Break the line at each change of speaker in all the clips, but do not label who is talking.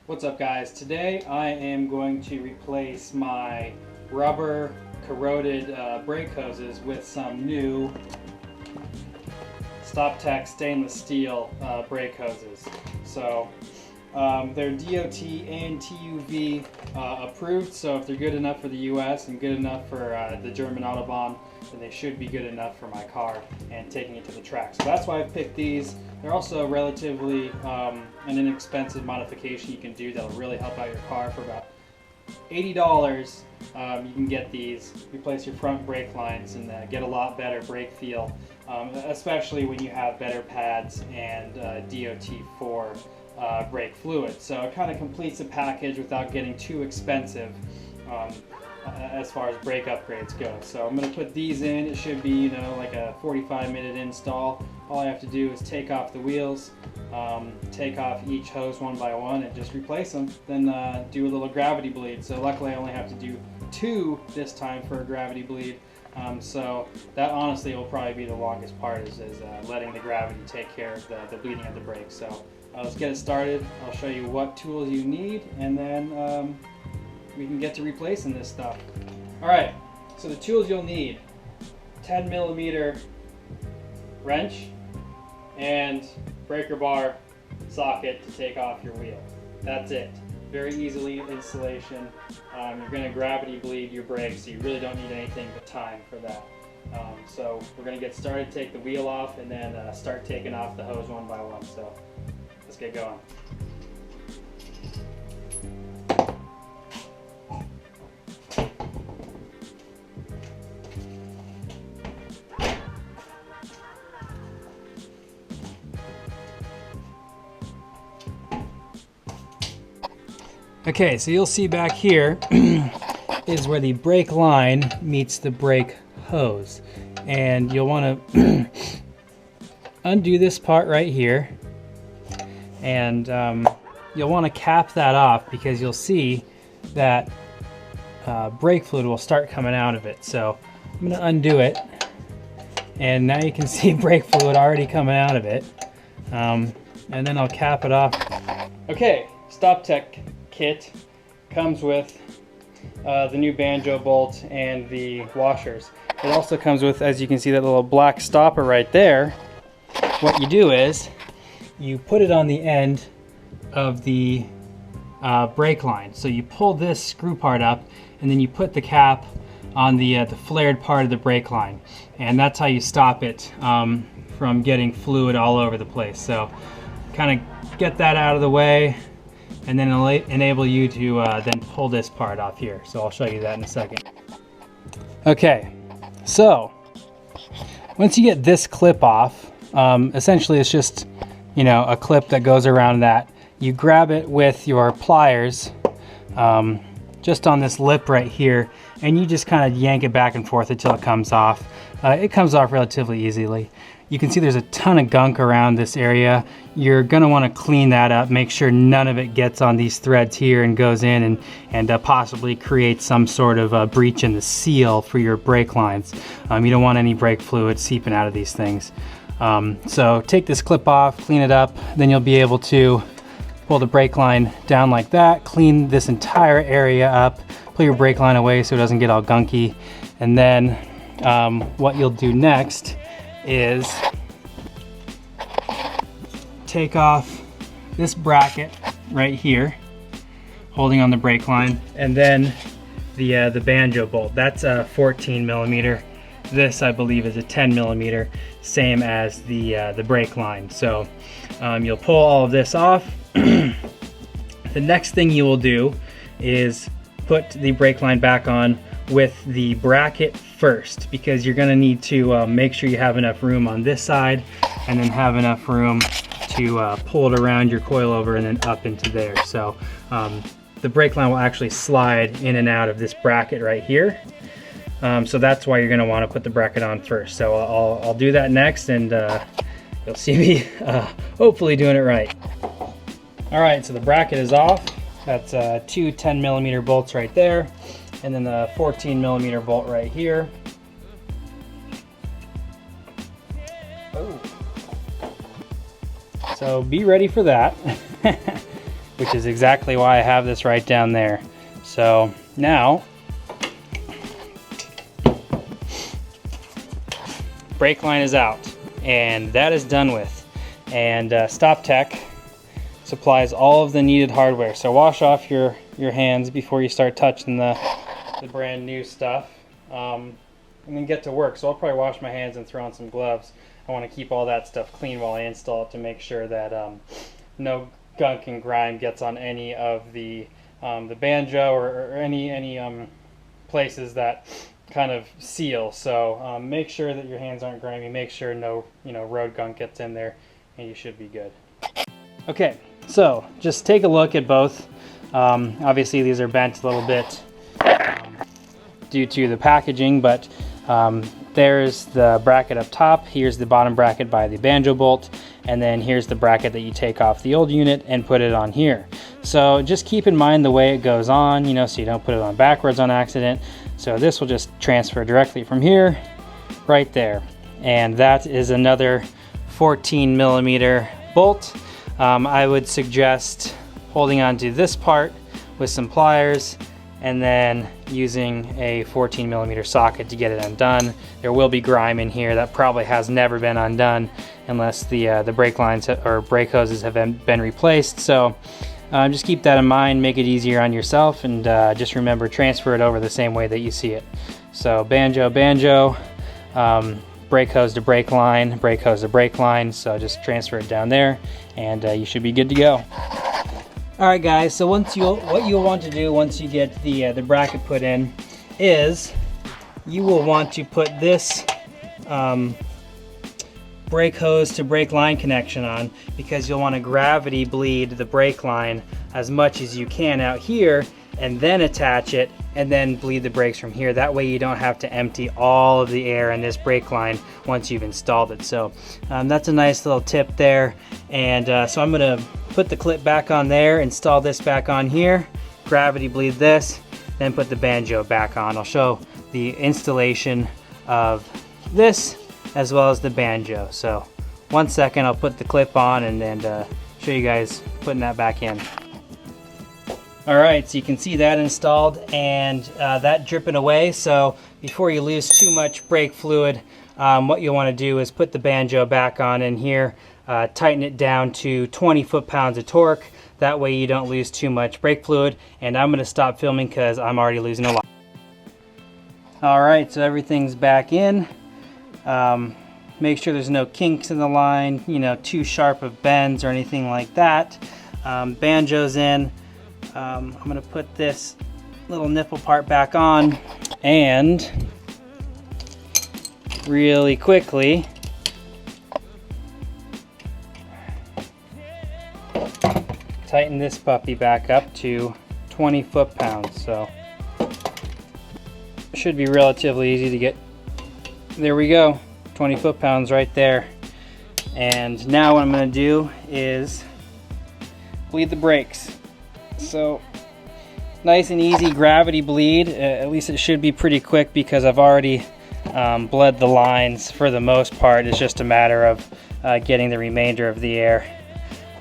What's up, guys? Today I am going to replace my rubber corroded brake hoses with some new Stoptech stainless steel brake hoses. So they're DOT and TUV approved, so if they're good enough for the US and good enough for the German Autobahn, then they should be good enough for my car and taking it to the track. So that's why I picked these. They're also relatively an inexpensive modification you can do that'll really help out your car. For about $80, you can get these, replace your front brake lines, and get a lot better brake feel, especially when you have better pads and DOT4 brake fluid. So it kind of completes the package without getting too expensive as far as brake upgrades go. So I'm going to put these in. It should be, like a 45-minute install. All I have to do is take off the wheels, take off each hose one by one, and just replace them. Then do a little gravity bleed. So luckily I only have to do 2 this time for a gravity bleed. So that honestly will probably be the longest part, is letting the gravity take care of the bleeding of the brakes. So let's get it started. I'll show you what tools you need, and then we can get to replacing this stuff. Alright, so the tools you'll need: 10mm wrench and breaker bar socket to take off your wheel. That's it. Very easily installation. You're going to gravity bleed your brakes, so you really don't need anything but time for that. So we're going to get started, take the wheel off, and then start taking off the hose one by one. So let's get going. Okay, so you'll see back here is where the brake line meets the brake hose. And you'll want to undo this part right here. And you'll want to cap that off, because you'll see that brake fluid will start coming out of it. So I'm going to undo it. And now you can see brake fluid already coming out of it. And then I'll cap it off. Okay, Stoptech kit comes with the new banjo bolt and the washers. It also comes with, as you can see, that little black stopper right there. What you do is you put it on the end of the brake line. So you pull this screw part up, and then you put the cap on the flared part of the brake line, and that's how you stop it from getting fluid all over the place. So kind of get that out of the way, and then it'll enable you to then pull this part off here. So I'll show you that in a second. Okay, so once you get this clip off, essentially it's just, a clip that goes around that. You grab it with your pliers just on this lip right here, and you just kind of yank it back and forth until it comes off. It comes off relatively easily. You can see there's a ton of gunk around this area. You're going to want to clean that up, make sure none of it gets on these threads here and goes in and possibly create some sort of breach in the seal for your brake lines. You don't want any brake fluid seeping out of these things. So take this clip off, clean it up, then you'll be able to pull the brake line down like that, clean this entire area up, pull your brake line away so it doesn't get all gunky, and then what you'll do next is take off this bracket right here holding on the brake line, and then the banjo bolt. That's a 14mm. This, I believe, is a 10mm, same as the brake line. So you'll pull all of this off. The next thing you will do is put the brake line back on with the bracket first, because you're going to need to make sure you have enough room on this side, and then have enough room to pull it around your coilover and then up into there. So the brake line will actually slide in and out of this bracket right here. So that's why you're going to want to put the bracket on first. So I'll do that next, and you'll see me hopefully doing it right. Alright, so the bracket is off. That's 2 10mm bolts right there, and then the 14mm bolt right here. Oh. So be ready for that. which is exactly why I have this right down there. So now, brake line is out, and that is done with. And Stoptech supplies all of the needed hardware. So wash off your hands before you start touching the brand new stuff, and then get to work. So I'll probably wash my hands and throw on some gloves. I want to keep all that stuff clean while I install it to make sure that no gunk and grime gets on any of the banjo or any places that kind of seal. So make sure that your hands aren't grimy. Make sure no road gunk gets in there, and you should be good. Okay, so just take a look at both. Obviously these are bent a little bit due to the packaging, but there's the bracket up top, here's the bottom bracket by the banjo bolt, and then here's the bracket that you take off the old unit and put it on here. So just keep in mind the way it goes on, so you don't put it on backwards on accident. So this will just transfer directly from here right there, and that is another 14mm bolt. I would suggest holding on to this part with some pliers and then using a 14mm socket to get it undone. There will be grime in here that probably has never been undone unless the brake lines or brake hoses have been replaced. So just keep that in mind, make it easier on yourself, and just remember, transfer it over the same way that you see it. So banjo, brake hose to brake line, brake hose to brake line. So just transfer it down there, and you should be good to go. All right, guys. So what you'll want to do once you get the bracket put in is you will want to put this brake hose to brake line connection on, because you'll want to gravity bleed the brake line as much as you can out here, and then attach it and then bleed the brakes from here. That way you don't have to empty all of the air in this brake line once you've installed it. So that's a nice little tip there. And so I'm gonna put the clip back on there, install this back on here, gravity bleed this, then put the banjo back on. I'll show the installation of this as well as the banjo. So 1 second, I'll put the clip on and show you guys putting that back in. All right, so you can see that installed and that dripping away. So before you lose too much brake fluid, what you'll want to do is put the banjo back on in here, tighten it down to 20 foot-pounds of torque. That way you don't lose too much brake fluid. And I'm going to stop filming because I'm already losing a lot. All right, so everything's back in. Make sure there's no kinks in the line, too sharp of bends or anything like that. Banjo's in. I'm going to put this little nipple part back on, and really quickly tighten this puppy back up to 20 foot-pounds. So it should be relatively easy to get. There we go, 20 foot-pounds right there. And now what I'm going to do is bleed the brakes. So nice and easy gravity bleed. At least it should be pretty quick because I've already bled the lines for the most part. It's just a matter of getting the remainder of the air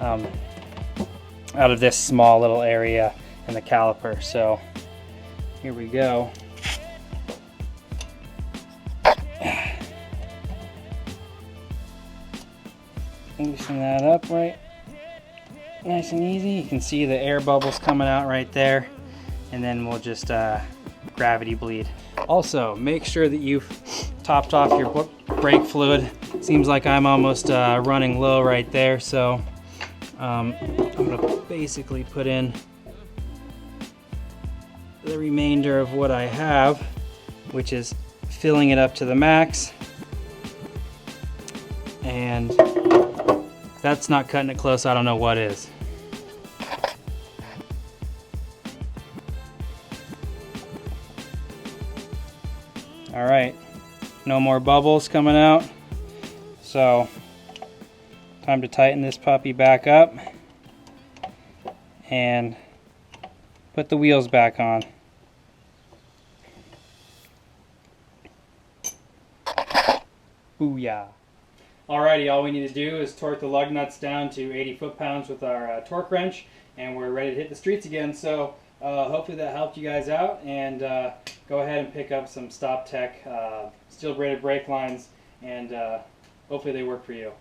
out of this small little area in the caliper. So here we go. Loosen that up right. Nice and easy. You can see the air bubbles coming out right there, and then we'll just gravity bleed. Also, make sure that you've topped off your brake fluid. Seems like I'm almost running low right there, so I'm gonna basically put in the remainder of what I have, which is filling it up to the max. And if that's not cutting it close, I don't know what is. All right, no more bubbles coming out. So time to tighten this puppy back up and put the wheels back on. Booyah. Alrighty, all we need to do is torque the lug nuts down to 80 foot-pounds with our torque wrench, and we're ready to hit the streets again. So hopefully that helped you guys out, and go ahead and pick up some Stoptech steel braided brake lines, and hopefully they work for you.